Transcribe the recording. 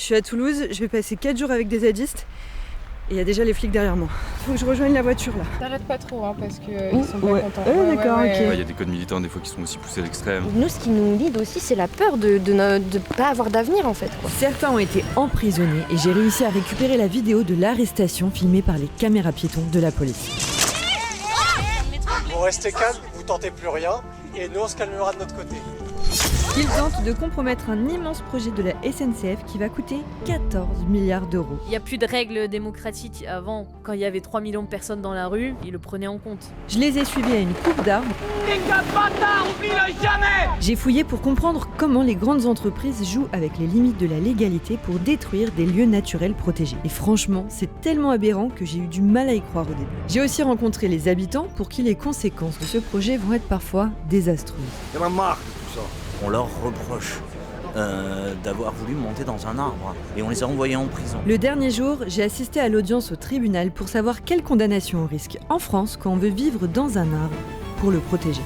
suis à Toulouse, je vais passer 4 jours avec des zadistes. Et il y a déjà les flics derrière moi. Faut que je rejoigne la voiture là. T'arrêtes pas trop parce qu'ils sont pas contents. D'accord, ok. Il y a des codes militants des fois qui sont aussi poussés à l'extrême. Nous, ce qui nous guide aussi, c'est la peur de pas avoir d'avenir en fait, quoi. Certains ont été emprisonnés et j'ai réussi à récupérer la vidéo de l'arrestation filmée par les caméras piétons de la police. Vous restez calme, vous tentez plus rien et nous on se calmera de notre côté. Ils tentent de compromettre un immense projet de la SNCF qui va coûter 14 milliards d'euros. Il n'y a plus de règles démocratiques. Avant, quand il y avait 3 millions de personnes dans la rue, ils le prenaient en compte. Je les ai suivis à une coupe d'arbres. J'ai fouillé pour comprendre comment les grandes entreprises jouent avec les limites de la légalité pour détruire des lieux naturels protégés. Et franchement, c'est tellement aberrant que j'ai eu du mal à y croire au début. J'ai aussi rencontré les habitants pour qui les conséquences de ce projet vont être parfois désastreuses. Il y en a marre de tout ça. On leur reproche d'avoir voulu monter dans un arbre et on les a envoyés en prison. Le dernier jour, j'ai assisté à l'audience au tribunal pour savoir quelle condamnation on risque en France quand on veut vivre dans un arbre pour le protéger.